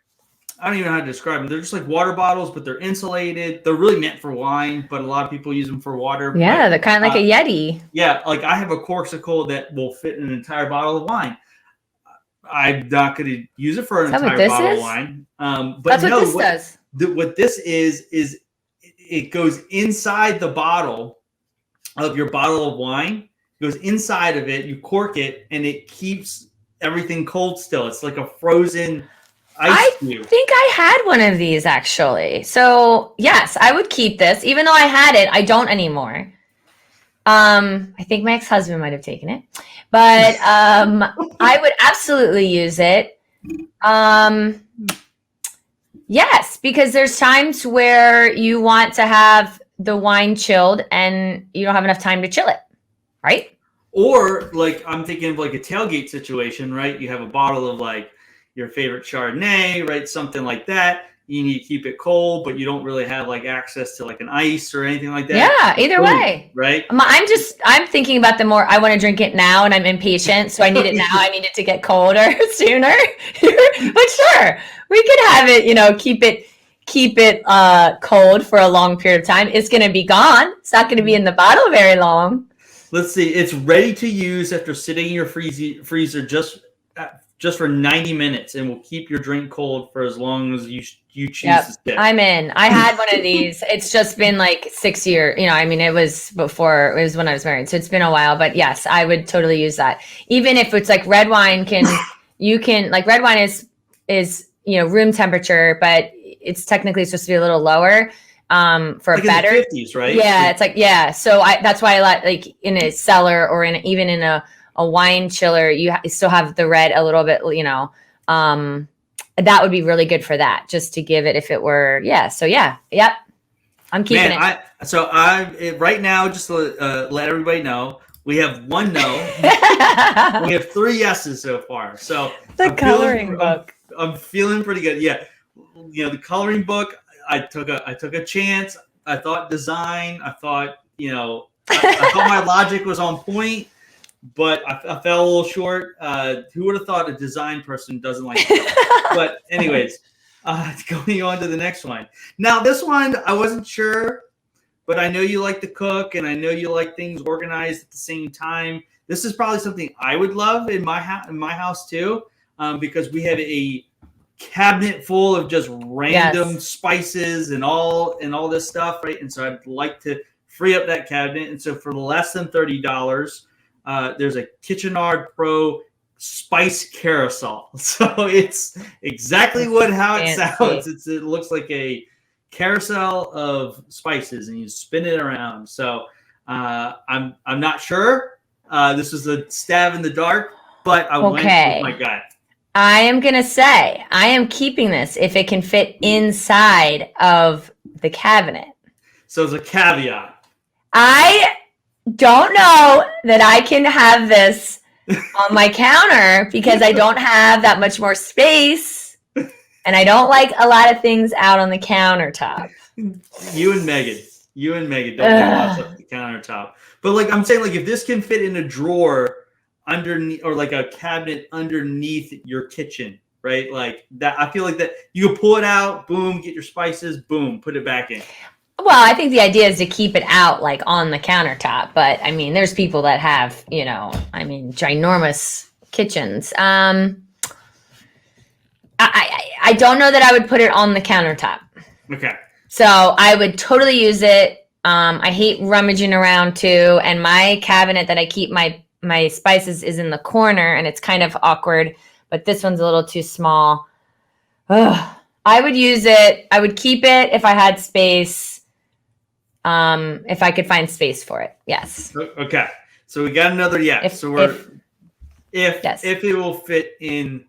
I don't even know how to describe them. They're just like water bottles, but they're insulated. They're really meant for wine, but a lot of people use them for water. Yeah, they're kind of like a Yeti. Yeah, like I have a Corksicle that will fit in an entire bottle of wine. I'm not going to use it for an entire bottle of wine. But that's what this does. What this is it goes inside the bottle of your bottle of wine. It goes inside of it. You cork it, and it keeps everything cold still. It's like a frozen ice cube. I think I had one of these actually. So yes, I would keep this, even though I had it. I don't anymore. I think my ex-husband might have taken it, but I would absolutely use it. Yes, because there's times where you want to have the wine chilled and you don't have enough time to chill it, right? Or like I'm thinking of like a tailgate situation, right? You have a bottle of like your favorite Chardonnay, right? Something like that. you need to keep it cold, but you don't really have like access to like an ice or anything like that. Yeah, either way. Right. I'm thinking about the more I want to drink it now and I'm impatient. So I need it now. I need it to get colder sooner. But sure, we could have it, keep it cold for a long period of time. It's going to be gone. It's not going to be in the bottle very long. Let's see. It's ready to use after sitting in your freezer just for 90 minutes, and will keep your drink cold for as long as you choose to sit. I'm in. I had one of these. It's just been like 6 years. It was when I was married. So it's been a while. But yes, I would totally use that. Even if it's like red wine red wine is room temperature, but it's technically supposed to be a little lower for like better. In the 50s, right? Yeah, it's like, yeah. So that's why I like in a cellar or even in a wine chiller, you still have the red a little bit, that would be really good for that, just to give it if it were, yeah. So yeah, yep. I'm keeping it. Right now, just to let everybody know, we have one no. We have 3 yeses so far. So the coloring book. I'm feeling pretty good. Yeah. The coloring book, I took a chance. I thought design, I thought my logic was on point. But I fell a little short. Who would have thought a design person doesn't like it? But anyways, going on to the next one. Now, this one, I wasn't sure, but I know you like to cook, and I know you like things organized at the same time. This is probably something I would love in my house too, because we have a cabinet full of just random spices and all this stuff, right? And so I'd like to free up that cabinet. And so for less than $30, there's a Kitchenard Pro Spice Carousel. So it's exactly how it sounds. It looks like a carousel of spices, and you spin it around. So I'm not sure. This is a stab in the dark, but I went with my gut. I am gonna say I am keeping this if it can fit inside of the cabinet. So it's a caveat. I don't know that I can have this on my counter because I don't have that much more space, and I don't like a lot of things out on the countertop. You and Megan don't like lots of the countertop. But like I'm saying, like if this can fit in a drawer underneath, or like a cabinet underneath your kitchen, right? Like that, I feel like that you can pull it out, boom, get your spices, boom, put it back in. Well, I think the idea is to keep it out like on the countertop, but I mean, there's people that have, ginormous kitchens. I don't know that I would put it on the countertop. Okay. So I would totally use it. I hate rummaging around too. And my cabinet that I keep my spices is in the corner, and it's kind of awkward, but this one's a little too small. Ugh. I would use it. I would keep it if I had space. If I could find space for it. Yes. Okay. So we got another yes. If it will fit in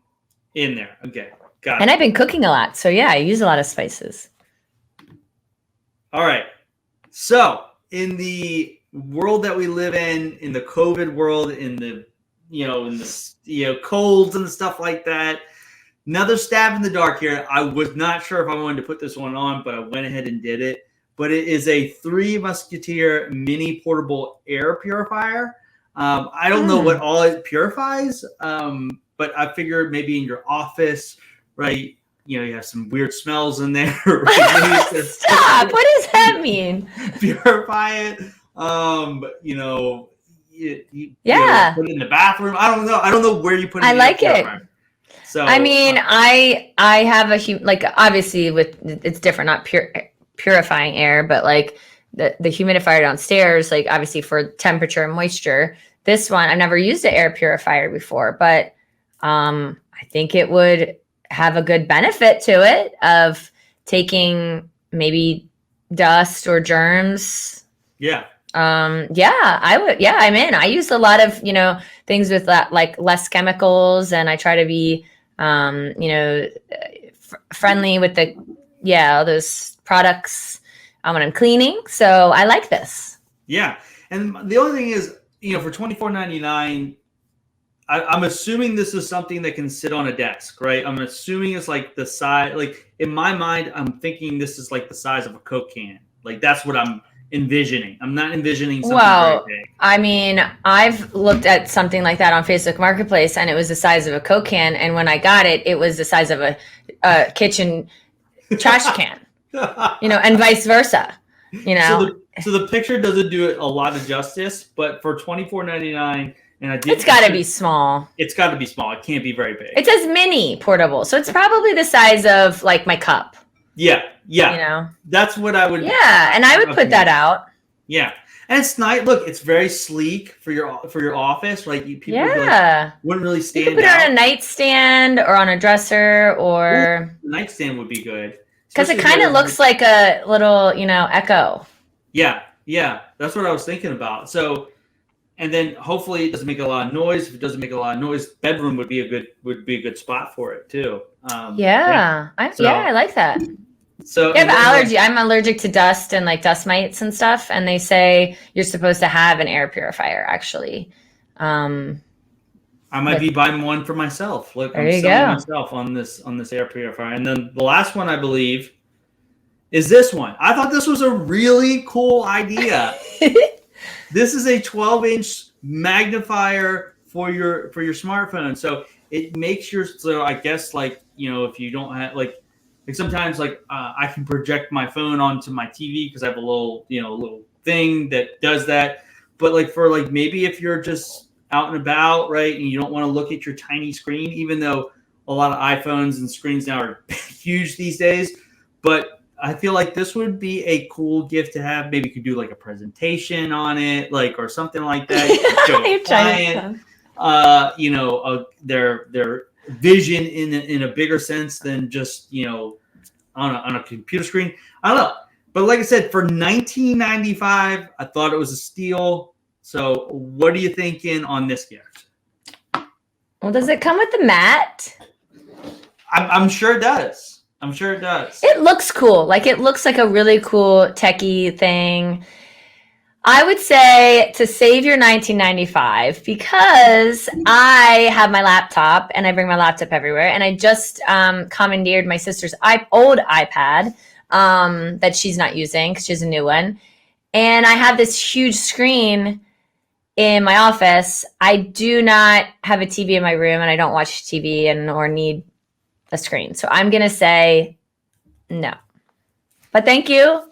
there. Okay. Got it. And I've been cooking a lot. So yeah, I use a lot of spices. All right. So in the world that we live in the COVID world, in the colds and stuff like that, another stab in the dark here. I was not sure if I wanted to put this one on, but I went ahead and did it. But it is a 3 Musketeer mini portable air purifier. I don't know what all it purifies, but I figured maybe in your office, right? You have some weird smells in there. Right? Stop! What does that mean? Purify it. Put it in the bathroom. I don't know. I don't know where you put it. I like it. So I mean, I have obviously it's different, not purifying air, but like the humidifier downstairs, like obviously for temperature and moisture. This one, I've never used an air purifier before, but I think it would have a good benefit to it of taking maybe dust or germs. Yeah. I would. Yeah, I'm in. I use a lot of, things with that, like less chemicals, and I try to be, friendly with all those products when I'm cleaning. So I like this. Yeah. And the only thing is, for $24.99, I'm assuming this is something that can sit on a desk, right? I'm assuming it's like the size, like in my mind, I'm thinking this is like the size of a Coke can. Like that's what I'm envisioning. I'm not envisioning something very Well, big. I mean, I've looked at something like that on Facebook Marketplace, and it was the size of a Coke can. And when I got it, it was the size of a kitchen trash can. And vice versa. So the picture doesn't do it a lot of justice, but for $24.99, and It's got to be small. It's got to be small. It can't be very big. It says mini portable, so it's probably the size of like my cup. Yeah. That's what I would. Yeah, and I would put that out. Yeah, and it's nice. Look, it's very sleek for your office. Like people wouldn't really stand. You could put it on a nightstand or on a dresser, or the nightstand would be good because it kind of looks like a little, Echo. Yeah, that's what I was thinking about. So, and then hopefully it doesn't make a lot of noise. If it doesn't make a lot of noise, bedroom would be a good spot for it too. I like that. So you have allergy. I'm allergic to dust and like dust mites and stuff, and they say you're supposed to have an air purifier. Actually, I might be buying one for myself. Look, I'm selling myself on this air purifier, and then the last one I believe is this one. I thought this was a really cool idea. This is a 12-inch magnifier for your smartphone, so it makes so I guess like if you don't have like sometimes I can project my phone onto my TV because I have a little little thing that does that. But like for like maybe if you're just out and about, right, and you don't want to look at your tiny screen, even though a lot of iPhones and screens now are huge these days, but I feel like this would be a cool gift to have. Maybe you could do like a presentation on it, like or something like that. Their vision in a bigger sense than just on a computer screen. I don't know, but like I said, for $19.95, I thought it was a steal. So, what are you thinking on this gift? Well, does it come with the mat? I'm sure it does. It looks cool. Like it looks like a really cool techie thing. I would say to save your $19.95 because I have my laptop and I bring my laptop everywhere. And I just commandeered my sister's old iPad that she's not using because she has a new one. And I have this huge screen in my office. I do not have a TV in my room and I don't watch TV or need a screen. So I'm going to say no. But thank you.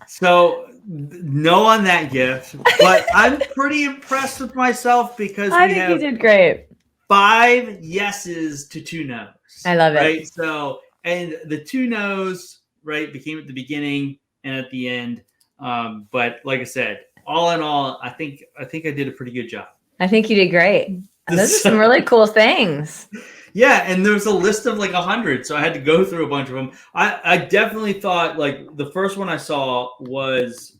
So no on that gift, but I'm pretty impressed with myself because I think you did great. 5 yeses to 2 nos. I love it. Right. So, and the 2 nos, right, became at the beginning and at the end. But like I said, all in all, I think I did a pretty good job. I think you did great. Those are some really cool things. Yeah, and there's a list of like 100, so I had to go through a bunch of them. I definitely thought like the first one I saw was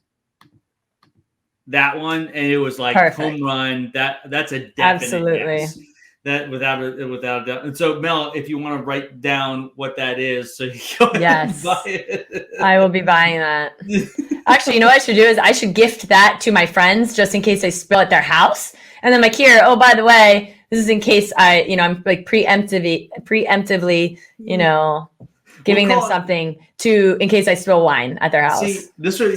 that one, and it was like home run. That's a definite absolutely yes. That without a doubt. And so Mel, if you want to write down what that is, so you go ahead and buy it. I will be buying that. Actually, you know what I should do is I should gift that to my friends just in case they spill at their house. And then like here, oh, by the way, this is in case I'm like preemptively, giving them something in case I spill wine at their house. See,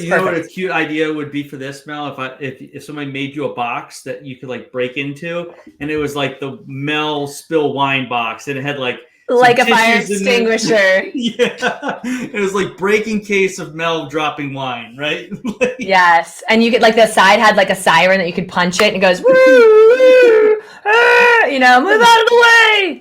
know what a cute idea would be for this, Mel? If somebody made you a box that you could like break into, and it was like the Mel spill wine box, and it had like a fire extinguisher. Yeah, it was like breaking case of Mel dropping wine, right? Yes, and you could like the side had like a siren that you could punch it and it goes woo, woo, move out of the way.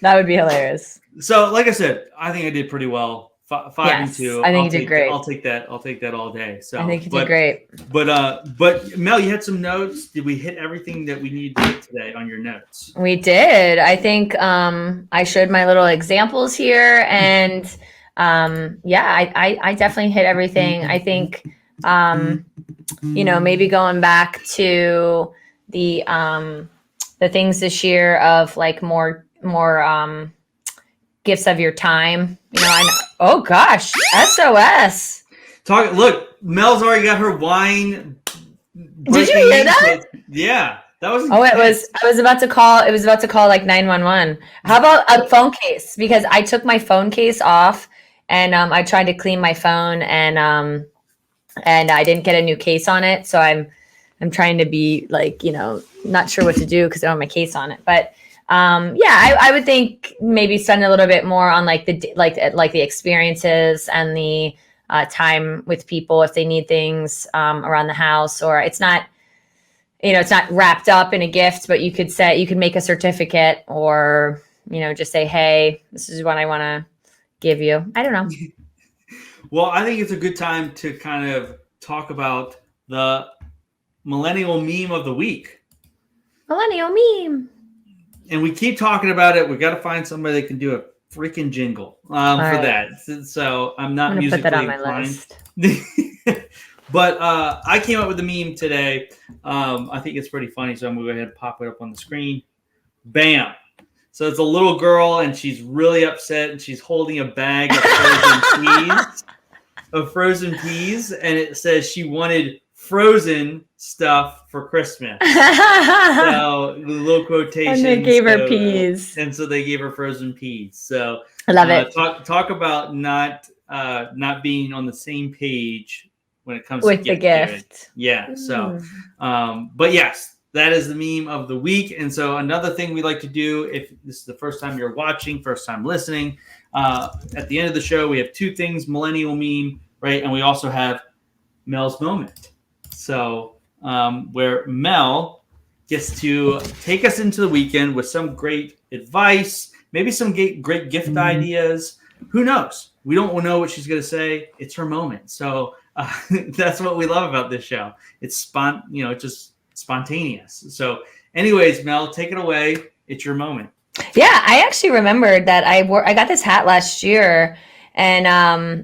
That would be hilarious. So, like I said, I think I did pretty well. 5 and 2. I think you did great. I'll take that all day. So I think you did great. But Mel, you had some notes. Did we hit everything that we needed to hit today on your notes? We did. I think I showed my little examples here, and I definitely hit everything. I think maybe going back to the things this year of like more gifts of your time. Oh gosh, SOS. Look, Mel's already got her wine, Did you hear that? Yeah, that was. Oh, it was. I was about to call. It was about to call like 911. How about a phone case? Because I took my phone case off, and I tried to clean my phone, and I didn't get a new case on it. So I'm trying to be like, not sure what to do because I don't have my case on it. But yeah, I would think maybe spend a little bit more on like the experiences and the time with people if they need things around the house, or it's not wrapped up in a gift, but you could make a certificate, or just say, hey, this is what I want to give you. I don't know. Well, I think it's a good time to kind of talk about the millennial meme of the week. Millennial meme. And we keep talking about it. We got to find somebody that can do a freaking jingle for that. So I'm not musically put that on my inclined. list. But I came up with a meme today. I think it's pretty funny, so I'm going to go ahead and pop it up on the screen. Bam. So it's a little girl, and she's really upset, and she's holding a bag of frozen peas, and it says she wanted frozen stuff for Christmas. So the little quotation. And they gave her peas. And so they gave her frozen peas. So I love it. Talk about not being on the same page when it comes with to the gift. Yeah. So, but yes, that is the meme of the week. And so another thing we like to do, if this is the first time you're watching, first time listening, at the end of the show, we have two things: millennial meme, right? And we also have Mel's Moment. So where Mel gets to take us into the weekend with some great advice, maybe some great gift ideas. Who knows? We don't know what she's going to say. It's her moment. So that's what we love about this show. It's just spontaneous. So anyways, Mel, take it away. It's your moment. Yeah, I actually remembered that I got this hat last year, and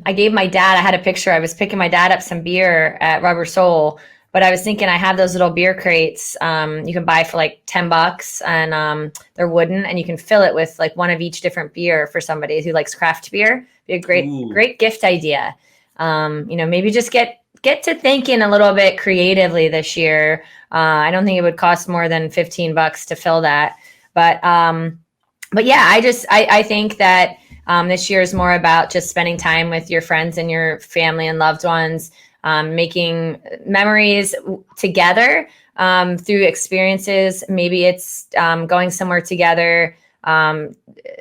I gave my dad. I had a picture. I was picking my dad up some beer at Rubber Soul, but I was thinking I have those little beer crates you can buy for like $10, and they're wooden, and you can fill it with like one of each different beer for somebody who likes craft beer. Be a great gift idea. Maybe just get to thinking a little bit creatively this year. I don't think it would cost more than $15 to fill that, but yeah, I think that this year is more about just spending time with your friends and your family and loved ones, making memories together through experiences. Maybe it's going somewhere together,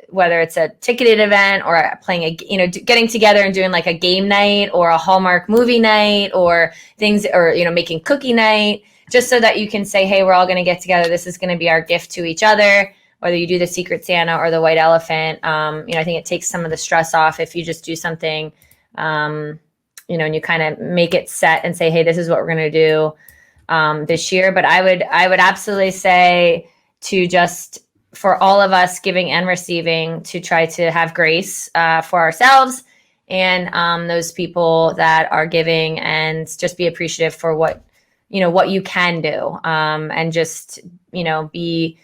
whether it's a ticketed event or playing getting together and doing like a game night or a Hallmark movie night or things, or making cookie night, just so that you can say, hey, we're all going to get together. This is going to be our gift to each other. Whether you do the Secret Santa or the White Elephant, I think it takes some of the stress off if you just do something, and you kind of make it set and say, hey, this is what we're going to do this year. But I would absolutely say to just, for all of us, giving and receiving, to try to have grace for ourselves and those people that are giving, and just be appreciative for what you can do, and just be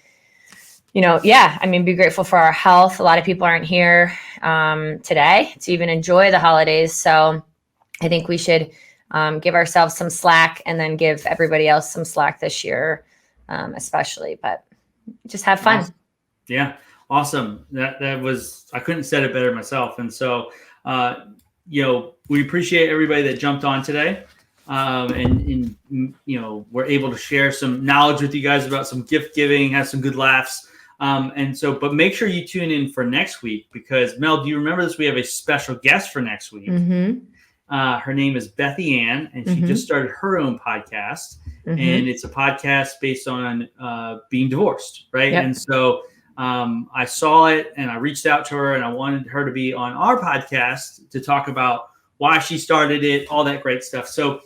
be grateful for our health. A lot of people aren't here today to even enjoy the holidays, so I think we should give ourselves some slack, and then give everybody else some slack this year, especially. But just have fun. Awesome. Yeah, awesome. That was, I couldn't have said it better myself. And so, we appreciate everybody that jumped on today, and we're able to share some knowledge with you guys about some gift giving, have some good laughs. But make sure you tune in for next week, because Mel, do you remember this? We have a special guest for next week. Mm-hmm. Her name is Bethy Ann, and she just started her own podcast, and it's a podcast based on being divorced, right? Yep. And so I saw it, and I reached out to her, and I wanted her to be on our podcast to talk about why she started it, all that great stuff. So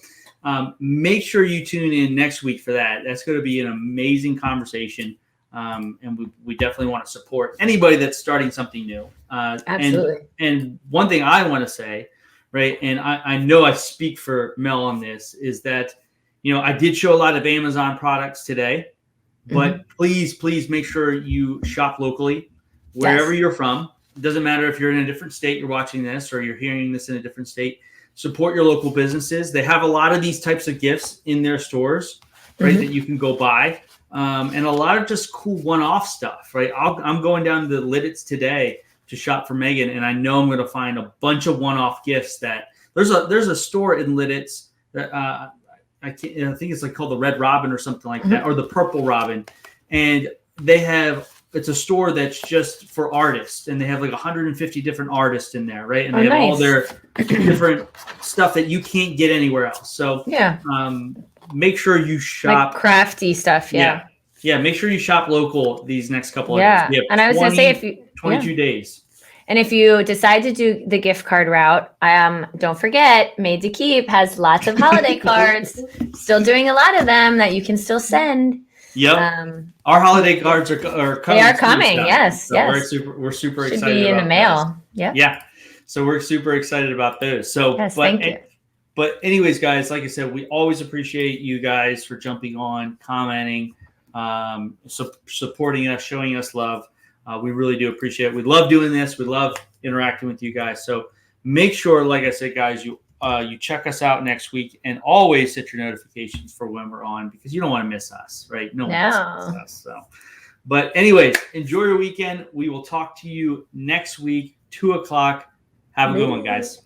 make sure you tune in next week for that. That's going to be an amazing conversation. And we definitely want to support anybody that's starting something new. Absolutely. And one thing I want to say, right, and I know I speak for Mel on this, is that, I did show a lot of Amazon products today, but please make sure you shop locally wherever you're from. It doesn't matter if you're in a different state, you're watching this, or you're hearing this in a different state. support your local businesses. They have a lot of these types of gifts in their stores, right, that you can go buy. And a lot of just cool one-off stuff, right? I'm going down to the Lidditz today to shop for Megan, and I know I'm going to find a bunch of one-off gifts. That there's a store in Lidditz that I think it's like called the Red Robin or something like that, or the Purple Robin, and it's a store that's just for artists, and they have like 150 different artists in there, right? And they have all their different stuff that you can't get anywhere else. So make sure you shop like crafty stuff. Yeah. Make sure you shop local these next couple of days. And I was going to say, if you 22 days. And if you decide to do the gift card route, don't forget, Made to Keep has lots of holiday cards. Still doing a lot of them that you can still send. Yep. Our holiday cards are coming. They are coming. Yes. So we're super Should excited. Be in about the mail. Yeah. Yeah. So we're super excited about those. So, thank you. But anyways, guys, like I said, we always appreciate you guys for jumping on, commenting, supporting us, showing us love. We really do appreciate it. We love doing this. We love interacting with you guys. So make sure, like I said, guys, you check us out next week, and always set your notifications for when we're on, because you don't want to miss us, right? No one wants to miss us. So, but anyways, enjoy your weekend. We will talk to you next week, 2:00. Have a good one, guys.